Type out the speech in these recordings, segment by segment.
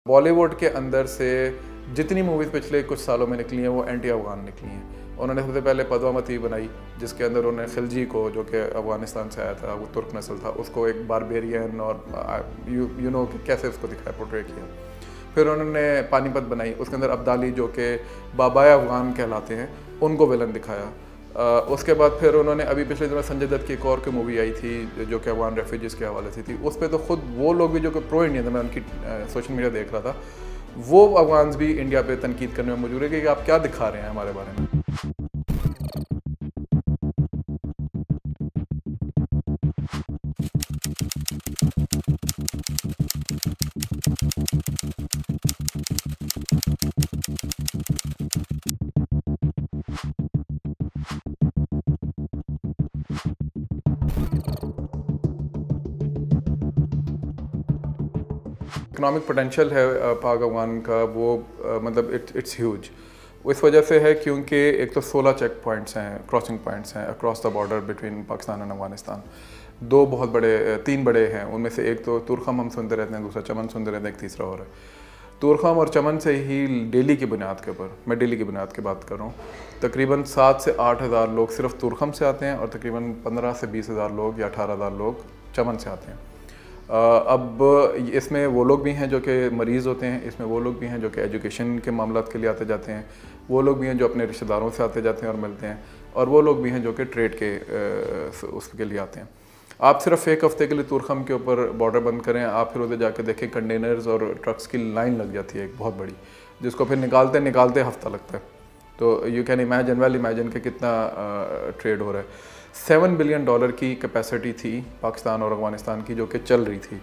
बॉलीवुड के अंदर से जितनी मूवीज़ पिछले कुछ सालों में निकली हैं वो एंटी अफगान निकली हैं। उन्होंने सबसे पहले पद्मावती बनाई, जिसके अंदर उन्होंने खिलजी को, जो कि अफगानिस्तान से आया था, वो तुर्क नस्ल था, उसको एक बारबेरियन और यू नो कैसे उसको दिखाया, पोर्ट्रे किया। फिर उन्होंने पानीपत बनाई, उसके अंदर अब्दाली जो कि बाबाए अफगान कहलाते हैं उनको विलन दिखाया। उसके बाद फिर उन्होंने अभी पिछले दिनों संजय दत्त की एक और की मूवी आई थी जो कि अफगान रेफ्यूजीज़ के हवाले से थी। उस पर तो खुद वो लोग भी जो कि प्रो इंडियन थे, मैं उनकी सोशल मीडिया देख रहा था, वो अफगान्स भी इंडिया पे तनकीद करने में मजबूर है कि आप क्या दिखा रहे हैं हमारे बारे में। इकोनॉमिक पोटेंशियल है पाक अफगान का, वो मतलब इट्स ह्यूज। इस वजह से है क्योंकि एक तो 16 चेक पॉइंट्स हैं, क्रॉसिंग पॉइंट्स हैं across the border between Pakistan और अफगानिस्तान। तीन बड़े हैं, उनमें से एक तो तुरखम हम सुनते रहते हैं, दूसरा चमन सुनते रहते हैं, एक तीसरा और है। तुरखम और चमन से ही डेली की बुनियाद के ऊपर, मैं डेली की बुनियाद की बात कर रहा हूँ, तकरीबन 7 से 8 हज़ार लोग सिर्फ तुरखम से आते हैं और तकरीबन 15 से 20 हज़ार लोग या 18 हज़ार लोग चमन से आते हैं। अब इसमें वो लोग भी हैं जो कि मरीज़ होते हैं, इसमें वो लोग भी हैं जो कि एजुकेशन के मामलों के लिए आते जाते हैं, वो लोग भी हैं जो अपने रिश्तेदारों से आते जाते हैं और मिलते हैं, और वो लोग भी हैं जो कि ट्रेड के उसके लिए आते हैं। आप सिर्फ एक हफ़्ते के लिए तुरखम के ऊपर बॉर्डर बंद करें, आप फिर उधर जाके देखें कंटेनर्स और ट्रक्स की लाइन लग जाती है एक बहुत बड़ी, जिसको फिर निकालते हफ्ता लगता है। तो यू कैन इमेजिन कि कितना ट्रेड हो रहा है। $7 बिलियन की कैपेसिटी थी पाकिस्तान और अफगानिस्तान की, जो कि चल रही थी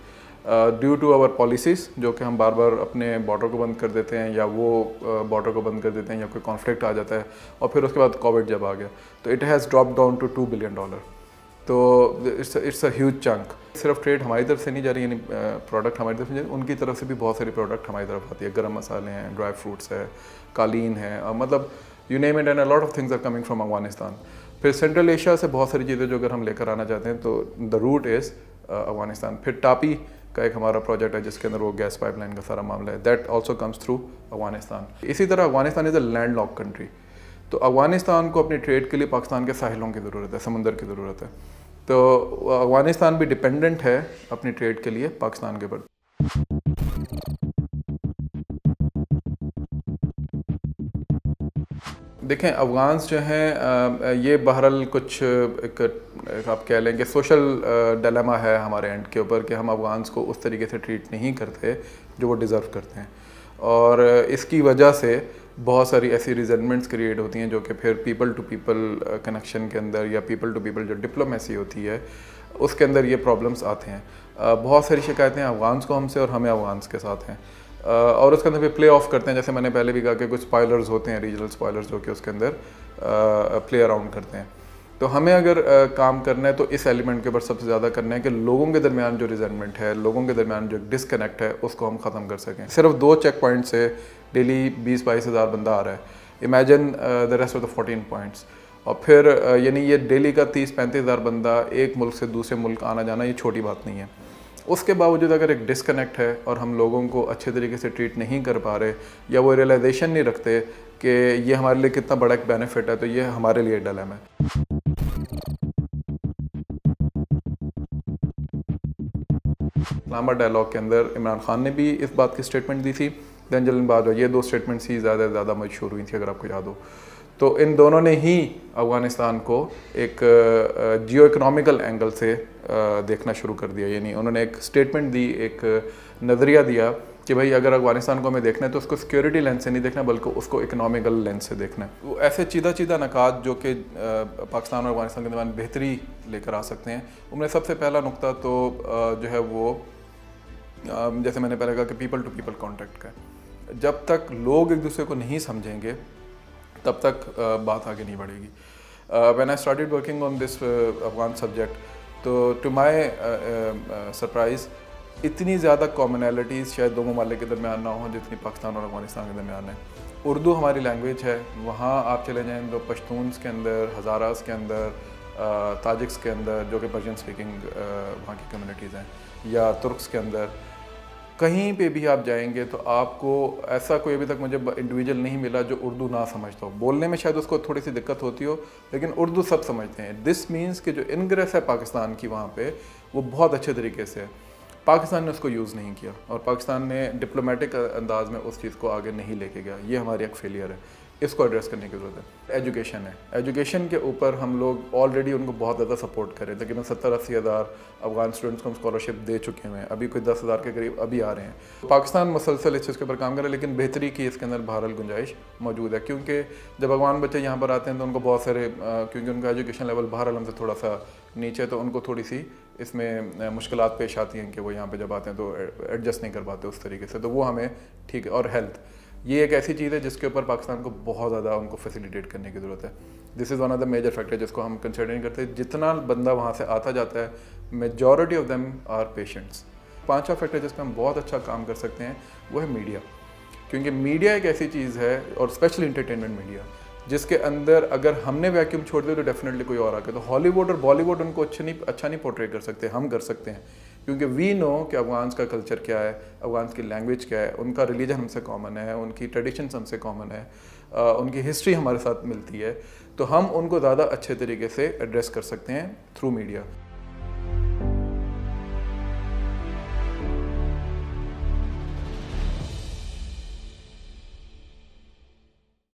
ड्यू टू आवर पॉलिसीज़, जो कि हम बार बार अपने बॉर्डर को बंद कर देते हैं या वो बॉर्डर को बंद कर देते हैं या कोई कॉन्फ्लिक्ट आ जाता है, और फिर उसके बाद कोविड जब आ गया तो it has drop down to $2 billion. तो इट्स अ ह्यूज चंक। सिर्फ ट्रेड हमारी तरफ से नहीं जा रही, यानी प्रोडक्ट हमारी तरफ से नहीं जा रही, उनकी तरफ से भी बहुत सारी प्रोडक्ट हमारी तरफ आती है। गरम मसाले हैं, ड्राई फ्रूट्स है, कालीन है, मतलब you name it, and a lot of things are coming from Afghanistan. फिर सेंट्रल एशिया से बहुत सारी चीज़ें जो अगर हम लेकर आना चाहते हैं तो द रूट इज़ अफगानिस्तान। फिर टापी का एक हमारा प्रोजेक्ट है जिसके अंदर वो गैस पाइपलाइन का सारा मामला है, that also comes through Afghanistan. इसी तरह Afghanistan is a land lock country, तो अफगानिस्तान को अपनी ट्रेड के लिए पाकिस्तान के साहिलों की ज़रूरत है, समंदर की ज़रूरत है। तो अफगानिस्तान भी डिपेंडेंट है अपनी ट्रेड के लिए पाकिस्तान के ऊपर। देखें, अफ़गान्स जो हैं ये बहरहाल कुछ एक आप कह लें कि सोशल डिलेमा है हमारे एंड के ऊपर कि हम अफ़गान्स को उस तरीके से ट्रीट नहीं करते जो वो डिज़र्व करते हैं, और इसकी वजह से बहुत सारी ऐसी रिजेंटमेंट्स क्रिएट होती हैं जो कि फिर पीपल टू पीपल कनेक्शन के अंदर या पीपल टू पीपल जो डिप्लोमेसी होती है उसके अंदर ये प्रॉब्लम्स आते हैं। बहुत सारी शिकायतें अफ़गान्स को हमसे और हमें अफ़गान्स के साथ हैं, और उसके अंदर भी प्ले ऑफ करते हैं। जैसे मैंने पहले भी कहा कि कुछ स्पॉयलर्स होते हैं, रीजनल स्पॉयलर्स, जो कि उसके अंदर प्ले अराउंड करते हैं। तो हमें अगर काम करना है तो इस एलिमेंट के ऊपर सबसे ज़्यादा करना है कि लोगों के दरमियान जो रिजेंटमेंट है, लोगों के दरमियान जो डिसकनेक्ट है, उसको हम ख़त्म कर सकें। सिर्फ 2 चेक पॉइंट से डेली 20-22 हज़ार बंदा आ रहा है, imagine the rest of the 14 points. और फिर यानी ये डेली का 30-35 हज़ार बंदा एक मुल्क से दूसरे मुल्क आना जाना, ये छोटी बात नहीं है। उसके बावजूद अगर एक डिसकनेक्ट है और हम लोगों को अच्छे तरीके से ट्रीट नहीं कर पा रहे या वो रियलाइजेशन नहीं रखते कि ये हमारे लिए कितना बड़ा एक बेनिफिट है, तो ये हमारे लिए डिलेमा है। इस्लामाबाद डायलॉग के अंदर इमरान खान ने भी इस बात की स्टेटमेंट दी थी, दैन जलन बाजवा, ये 2 स्टेटमेंट्स ही ज़्यादा मशहूर हुई थी अगर आपको याद हो। तो इन दोनों ने ही अफ़गानिस्तान को एक जियो इकनॉमिकल एंगल से देखना शुरू कर दिया। यानी उन्होंने एक स्टेटमेंट दी, एक नज़रिया दिया कि भाई अगर अफ़गानिस्तान को हमें देखना है तो उसको सिक्योरिटी लेंस से नहीं देखना बल्कि उसको इकनॉमिकल लेंस से देखना है। वो ऐसे चीदा नकात जो कि पाकिस्तान और अफ़गानिस्तान के दरमियान बेहतरी लेकर आ सकते हैं। उनमें सबसे पहला नुक्ता तो जो है वो जैसे मैंने पहले कहा कि पीपल टू पीपल कॉन्टेक्ट का। जब तक लोग एक दूसरे को नहीं समझेंगे तब तक बात आगे नहीं बढ़ेगी। When I started working on this Afghan subject, तो टू माय सरप्राइज़ इतनी ज़्यादा कॉमनैलिटीज़ शायद 2 ममालिक के दरमियान ना हो जितनी पाकिस्तान और अफगानिस्तान के दरमियान है। उर्दू हमारी लैंग्वेज है, वहाँ आप चले जाएँ तो पश्तून्स के अंदर, हज़ारास के अंदर, ताजिक्स के अंदर जो कि पर्शियन स्पीकिंग वहाँ की कम्युनिटीज़ हैं, या तुर्क्स के अंदर कहीं पे भी आप जाएंगे तो आपको ऐसा कोई अभी तक मुझे इंडिविजुअल नहीं मिला जो उर्दू ना समझता हो। बोलने में शायद उसको थोड़ी सी दिक्कत होती हो, लेकिन उर्दू सब समझते हैं। दिस मीन्स कि जो इनग्रेस है पाकिस्तान की वहाँ पे, वो बहुत अच्छे तरीके से है। पाकिस्तान ने उसको यूज़ नहीं किया और पाकिस्तान ने डिप्लोमेटिक अंदाज में उस चीज़ को आगे नहीं लेके गया। ये हमारी एक फेलियर है, इसको एड्रेस करने की ज़रूरत है। एजुकेशन है, एजुकेशन के ऊपर हम लोग ऑलरेडी उनको बहुत ज़्यादा सपोर्ट करें। तकरीबन 70-80 हज़ार अफगान स्टूडेंट्स को हम स्कॉलरशिप दे चुके हैं, अभी कोई 10 हज़ार के करीब अभी आ रहे हैं। पाकिस्तान मुसलसल इस चीज़ के ऊपर काम करे, लेकिन बेहतरी की इसके अंदर बहरहाल गुंजाइश मौजूद है, क्योंकि जब अफगान बच्चे यहाँ पर आते हैं तो उनको बहुत सारे क्योंकि उनका एजुकेशन लेवल बहरहाल हमसे थोड़ा सा नीचे है, तो उनको थोड़ी सी इसमें मुश्किलात पेश आती हैं कि वो यहाँ पे जब आते हैं तो एडजस्ट नहीं कर पाते उस तरीके से, तो वो हमें ठीक है। और हेल्थ, ये एक ऐसी चीज़ है जिसके ऊपर पाकिस्तान को बहुत ज़्यादा उनको फैसिलिटेट करने की ज़रूरत है। This is one of the major factor जिसको हम कंसिडर नहीं करते। जितना बंदा वहाँ से आता जाता है, majority of them are patients. पांचवा फैक्टर जिस पर हम बहुत अच्छा काम कर सकते हैं वो है मीडिया, क्योंकि मीडिया एक ऐसी चीज़ है, और स्पेशली इंटरटेनमेंट मीडिया, जिसके अंदर अगर हमने वैक्यूम छोड़ दिया तो डेफिनेटली कोई और आके, तो हॉलीवुड और बॉलीवुड उनको अच्छा नहीं पोर्ट्रे कर सकते, हम कर सकते हैं। क्योंकि वी नो कि अफगान्स का कल्चर क्या है, अफगान्स की लैंग्वेज क्या है, उनका रिलीजन हमसे कॉमन है, उनकी ट्रेडिशंस हमसे कॉमन है, उनकी हिस्ट्री हमारे साथ मिलती है, तो हम उनको ज़्यादा अच्छे तरीके से एड्रेस कर सकते हैं थ्रू मीडिया।